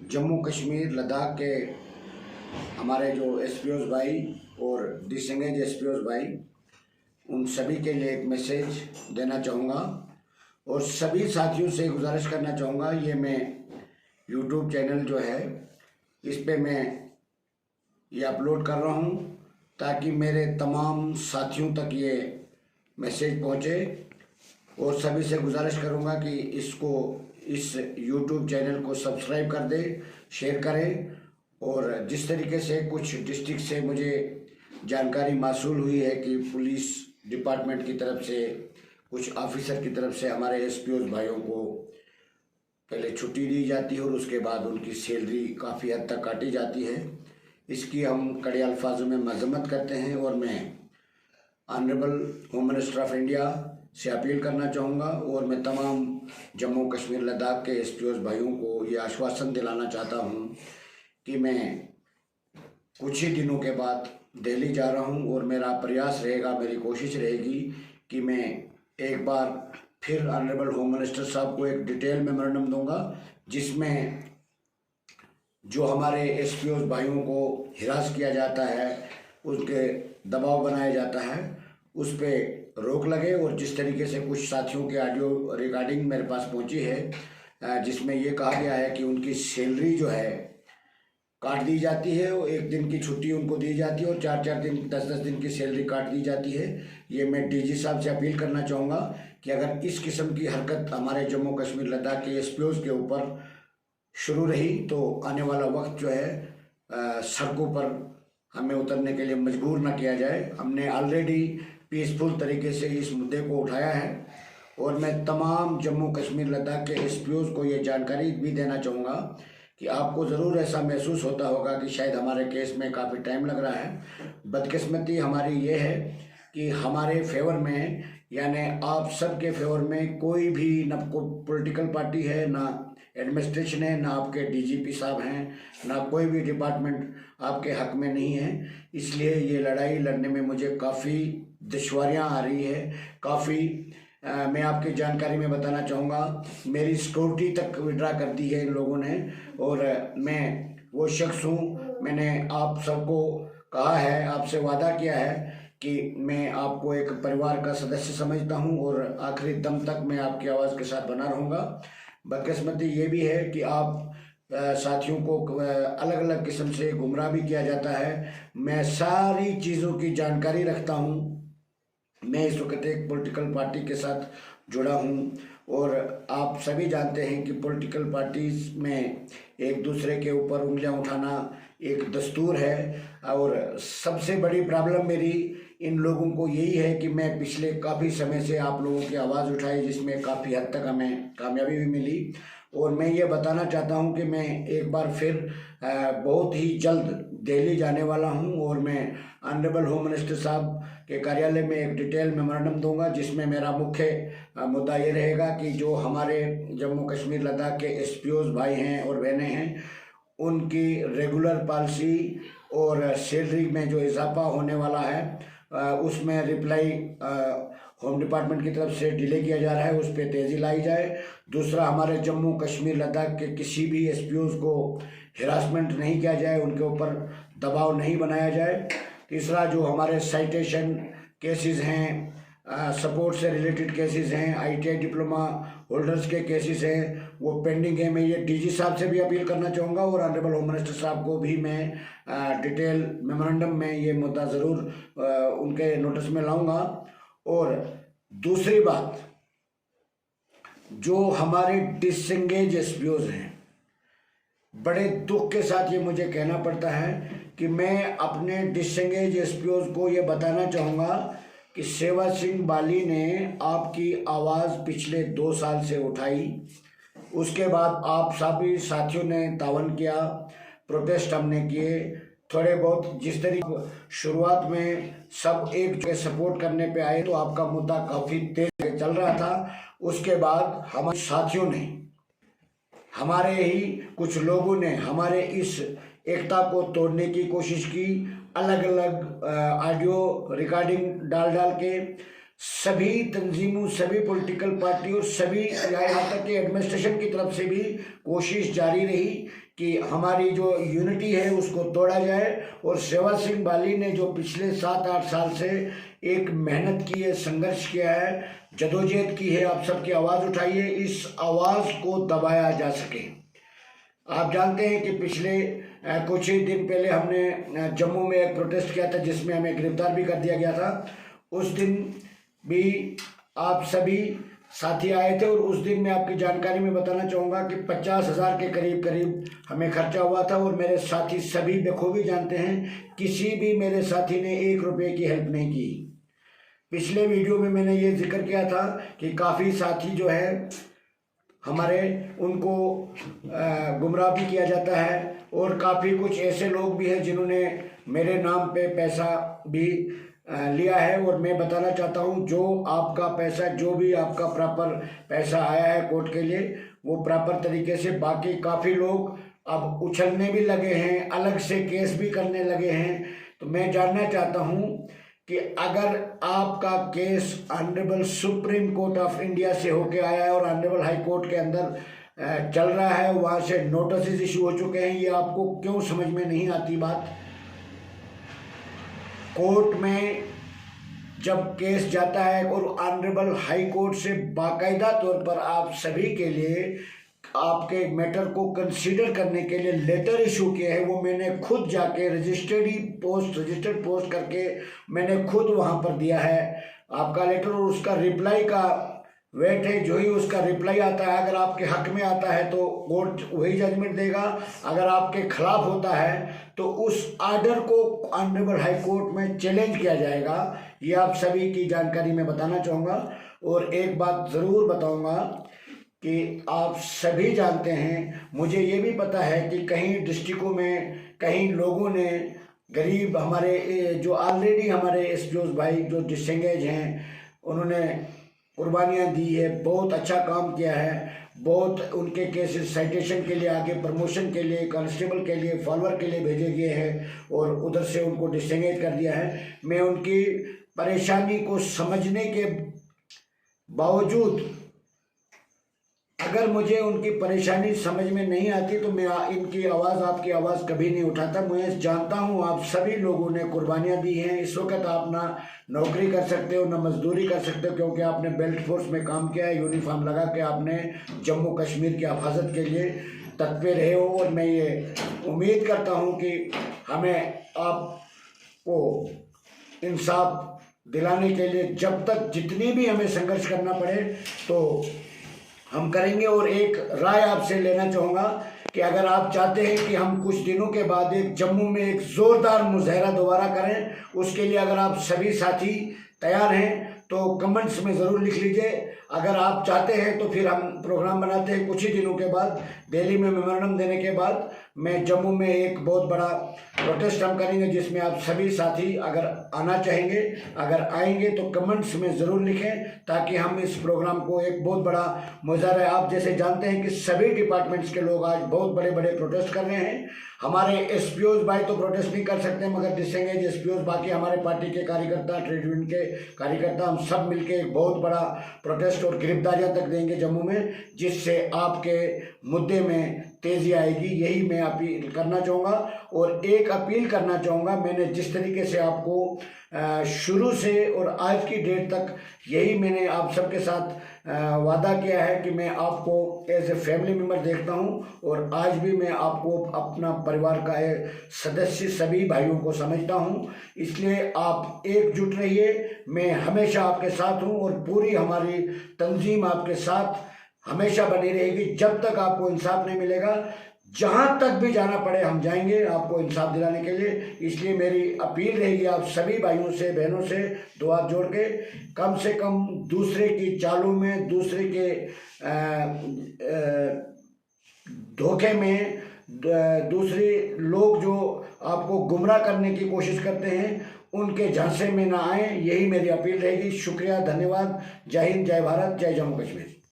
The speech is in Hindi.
जम्मू कश्मीर लद्दाख के हमारे जो एसपीओस भाई और डिसंगेज एसपीओस भाई, उन सभी के लिए एक मैसेज देना चाहूँगा और सभी साथियों से गुजारिश करना चाहूँगा। ये मैं यूट्यूब चैनल जो है इस पे मैं ये अपलोड कर रहा हूँ ताकि मेरे तमाम साथियों तक ये मैसेज पहुँचे और सभी से गुजारिश करूँगा कि इस यूट्यूब चैनल को सब्सक्राइब कर दें, शेयर करें। और जिस तरीके से कुछ डिस्ट्रिक्ट से मुझे जानकारी मासूल हुई है कि पुलिस डिपार्टमेंट की तरफ से, कुछ ऑफिसर की तरफ से हमारे एसपीओ भाइयों को पहले छुट्टी दी जाती है और उसके बाद उनकी सैलरी काफ़ी हद तक काटी जाती है। इसकी हम कड़े अल्फाजों में मजम्मत करते हैं और मैं honourable home minister of India से अपील करना चाहूँगा और मैं तमाम जम्मू कश्मीर लद्दाख के एसपीओ भाइयों को ये आश्वासन दिलाना चाहता हूँ कि मैं कुछ ही दिनों के बाद दिल्ली जा रहा हूँ और मेरा प्रयास रहेगा, मेरी कोशिश रहेगी कि मैं एक बार फिर ऑनरेबल होम मिनिस्टर साहब को एक डिटेल मेमोरेंडम दूंगा जिसमें जो हमारे एसपीओ भाइयों को हिरास किया जाता है, उसके दबाव बनाया जाता है, उस पर रोक लगे। और जिस तरीके से कुछ साथियों के ऑडियो रिकॉर्डिंग मेरे पास पहुंची है जिसमें ये कहा गया है कि उनकी सैलरी जो है काट दी जाती है और एक दिन की छुट्टी उनको दी जाती है और 4-4 दिन 10-10 दिन की सैलरी काट दी जाती है। ये मैं डीजी साहब से अपील करना चाहूँगा कि अगर इस किस्म की हरकत हमारे जम्मू कश्मीर लद्दाख के एसपीओज़ के ऊपर शुरू रही तो आने वाला वक्त जो है सड़कों पर हमें उतरने के लिए मजबूर ना किया जाए। हमने ऑलरेडी पीसफुल तरीके से इस मुद्दे को उठाया है और मैं तमाम जम्मू कश्मीर लद्दाख के एसपीओज़ को ये जानकारी भी देना चाहूँगा कि आपको ज़रूर ऐसा महसूस होता होगा कि शायद हमारे केस में काफ़ी टाइम लग रहा है। बदकिस्मती हमारी ये है कि हमारे फेवर में, यानी आप सब के फेवर में कोई भी ना पॉलिटिकल पार्टी है, ना एडमिनिस्ट्रेशन है, ना आपके डीजीपी साहब हैं, ना कोई भी डिपार्टमेंट आपके हक में नहीं है। इसलिए ये लड़ाई लड़ने में मुझे काफ़ी दुश्वारियाँ आ रही है। काफ़ी मैं आपकी जानकारी में बताना चाहूँगा, मेरी सिक्योरिटी तक विड्रा कर दी है इन लोगों ने और मैं वो शख्स हूँ, मैंने आप सबको कहा है, आपसे वादा किया है कि मैं आपको एक परिवार का सदस्य समझता हूँ और आखिरी दम तक मैं आपकी आवाज़ के साथ बना रहूँगा। बदकिस्मती ये भी है कि आप साथियों को अलग अलग किस्म से गुमराह भी किया जाता है। मैं सारी चीज़ों की जानकारी रखता हूँ। मैं इस वक्त एक पॉलिटिकल पार्टी के साथ जुड़ा हूँ और आप सभी जानते हैं कि पॉलिटिकल पार्टीज में एक दूसरे के ऊपर उंगलियां उठाना एक दस्तूर है। और सबसे बड़ी प्रॉब्लम मेरी इन लोगों को यही है कि मैं पिछले काफ़ी समय से आप लोगों की आवाज़ उठाई जिसमें काफ़ी हद तक हमें कामयाबी भी मिली। और मैं ये बताना चाहता हूँ कि मैं एक बार फिर बहुत ही जल्द दिल्ली जाने वाला हूँ और मैं ऑनरेबल होम मिनिस्टर साहब के कार्यालय में एक डिटेल मेमोरेंडम दूंगा जिसमें मेरा मुख्य मुद्दा ये रहेगा कि जो हमारे जम्मू कश्मीर लद्दाख के एसपीओज़ भाई हैं और बहनें हैं, उनकी रेगुलर पॉलिसी और सैलरी में जो इजाफा होने वाला है उसमें रिप्लाई होम डिपार्टमेंट की तरफ से डिले किया जा रहा है, उस पर तेज़ी लाई जाए। दूसरा, हमारे जम्मू कश्मीर लद्दाख के किसी भी एसपीओज़ को हिरासमेंट नहीं किया जाए, उनके ऊपर दबाव नहीं बनाया जाए। तीसरा, जो हमारे साइटेशन केसेस हैं, सपोर्ट से रिलेटेड केसेस हैं, आईटीआई डिप्लोमा होल्डर्स के केसेस हैं, वो पेंडिंग है। मैं ये डीजी साहब से भी अपील करना चाहूँगा और ऑनरेबल होम मिनिस्टर साहब को भी मैं डिटेल मेमोरेंडम में ये मुद्दा ज़रूर उनके नोटिस में लाऊंगा। और दूसरी बात, जो हमारे डिसंगेज एसपीओज़ हैं, बड़े दुख के साथ ये मुझे कहना पड़ता है कि मैं अपने डिसंगेज एसपीओज़ को ये बताना चाहूँगा कि सेवा सिंह बाली ने आपकी आवाज़ पिछले 2 साल से उठाई, उसके बाद आप सभी साथियों ने तावन किया, प्रोटेस्ट हमने किए, थोड़े बहुत जिस तरीके शुरुआत में सब एक जगह सपोर्ट करने पे आए तो आपका मुद्दा काफ़ी तेज चल रहा था। उसके बाद हमारे साथियों ने, हमारे ही कुछ लोगों ने हमारे इस एकता को तोड़ने की कोशिश की, अलग अलग ऑडियो रिकॉर्डिंग डाल के सभी तंजीमों, सभी पॉलिटिकल पार्टी और सभी यहाँ तक कि एडमिनिस्ट्रेशन की तरफ से भी कोशिश जारी रही कि हमारी जो यूनिटी है उसको तोड़ा जाए। और सेवा सिंह बाली ने जो पिछले 7-8 साल से एक मेहनत की है, संघर्ष किया है, जदोजहद की है, आप सबकी आवाज़ उठाइए, इस आवाज़ को दबाया जा सके। आप जानते हैं कि पिछले कुछ ही दिन पहले हमने जम्मू में एक प्रोटेस्ट किया था जिसमें हमें गिरफ्तार भी कर दिया गया था। उस दिन भी आप सभी साथी आए थे और उस दिन मैं आपकी जानकारी में बताना चाहूँगा कि 50,000 के करीब हमें खर्चा हुआ था। और मेरे साथी सभी बखूबी जानते हैं, किसी भी मेरे साथी ने 1 रुपये की हेल्प नहीं की। पिछले वीडियो में मैंने ये जिक्र किया था कि काफ़ी साथी जो है हमारे, उनको गुमराह भी किया जाता है और काफ़ी कुछ ऐसे लोग भी हैं जिन्होंने मेरे नाम पे पैसा भी लिया है। और मैं बताना चाहता हूं, जो आपका पैसा, जो भी आपका प्रॉपर पैसा आया है कोर्ट के लिए, वो प्रॉपर तरीके से, बाकी काफ़ी लोग अब उछलने भी लगे हैं, अलग से केस भी करने लगे हैं। तो मैं जानना चाहता हूं कि अगर आपका case honourable supreme court of India से होके आया है और ऑनरेबल हाई कोर्ट के अंदर चल रहा है, वहाँ से नोटिस इशू हो चुके हैं, ये आपको क्यों समझ में नहीं आती बात? कोर्ट में जब केस जाता है और ऑनरेबल हाई कोर्ट से बाकायदा तौर पर आप सभी के लिए आपके मैटर को कंसीडर करने के लिए लेटर इशू किया है, वो मैंने खुद जाके रजिस्टर्ड पोस्ट करके मैंने खुद वहाँ पर दिया है आपका लेटर। और उसका रिप्लाई का वेट है, जो ही उसका रिप्लाई आता है, अगर आपके हक में आता है तो कोर्ट वही जजमेंट देगा, अगर आपके खिलाफ होता है तो उस आर्डर को ऑनरेबल हाई कोर्ट में चैलेंज किया जाएगा। ये आप सभी की जानकारी मैं बताना चाहूँगा। और एक बात ज़रूर बताऊँगा कि आप सभी जानते हैं, मुझे ये भी पता है कि कहीं डिस्ट्रिक्टों में कहीं लोगों ने, गरीब हमारे जो ऑलरेडी हमारे एसपीओ भाई जो डिसएंगेज हैं, उन्होंने कुर्बानियाँ दी है, बहुत अच्छा काम किया है, बहुत उनके केसेस साइटेशन के लिए, आगे प्रमोशन के लिए, कांस्टेबल के लिए, फॉलोअर के लिए भेजे गए हैं और उधर से उनको डिसएंगेज कर दिया है। मैं उनकी परेशानी को समझने के बावजूद, अगर मुझे उनकी परेशानी समझ में नहीं आती तो मैं इनकी आवाज़, आपकी आवाज़ कभी नहीं उठाता। मैं जानता हूँ आप सभी लोगों ने कुर्बानियाँ दी हैं। इस वक्त आप ना नौकरी कर सकते हो, ना मजदूरी कर सकते हो, क्योंकि आपने बेल्ट फोर्स में काम किया है, यूनिफॉर्म लगा के आपने जम्मू कश्मीर की हिफाजत के लिए तत्पर रहे हो। और मैं ये उम्मीद करता हूँ कि हमें आपको इंसाफ दिलाने के लिए जब तक जितनी भी हमें संघर्ष करना पड़े तो हम करेंगे। और एक राय आपसे लेना चाहूँगा कि अगर आप चाहते हैं कि हम कुछ दिनों के बाद एक जम्मू में एक ज़ोरदार मुजाहरा दोबारा करें, उसके लिए अगर आप सभी साथी तैयार हैं तो कमेंट्स में ज़रूर लिख लीजिए। अगर आप चाहते हैं तो फिर हम प्रोग्राम बनाते हैं कुछ ही दिनों के बाद, दिल्ली में मेमोरेंडम देने के बाद मैं जम्मू में एक बहुत बड़ा प्रोटेस्ट हम करेंगे, जिसमें आप सभी साथी अगर आना चाहेंगे, अगर आएंगे तो कमेंट्स में ज़रूर लिखें, ताकि हम इस प्रोग्राम को एक बहुत बड़ा मुजाहरा, आप जैसे जानते हैं कि सभी डिपार्टमेंट्स के लोग आज बहुत बड़े बड़े प्रोटेस्ट कर रहे हैं। हमारे एसपीओज भाई तो प्रोटेस्ट नहीं कर सकते, मगर डिसएंगेज एसपीओज, बाकी हमारे पार्टी के कार्यकर्ता, ट्रेड यूनियन के कार्यकर्ता, हम सब मिलकर एक बहुत बड़ा प्रोटेस्ट और गिरफ्तारियां तक देंगे जम्मू में, जिससे आपके मुद्दे में तेज़ी आएगी। यही मैं अपील करना चाहूँगा। और एक अपील करना चाहूँगा, मैंने जिस तरीके से आपको शुरू से और आज की डेट तक यही मैंने आप सबके साथ वादा किया है कि मैं आपको एज ए फैमिली मेम्बर देखता हूं, और आज भी मैं आपको अपना परिवार का एक सदस्य, सभी भाइयों को समझता हूं। इसलिए आप एकजुट रहिए, मैं हमेशा आपके साथ हूं और पूरी हमारी तंजीम आपके साथ हमेशा बनी रहेगी जब तक आपको इंसाफ नहीं मिलेगा। जहाँ तक भी जाना पड़े हम जाएंगे आपको इंसाफ दिलाने के लिए। इसलिए मेरी अपील रहेगी आप सभी भाइयों से, बहनों से दो हाथ जोड़ के, कम से कम दूसरे की चालों में, दूसरे के धोखे में, दूसरे लोग जो आपको गुमराह करने की कोशिश करते हैं उनके झांसे में ना आए, यही मेरी अपील रहेगी। शुक्रिया, धन्यवाद। जय हिंद, जय भारत, जय जम्मू कश्मीर।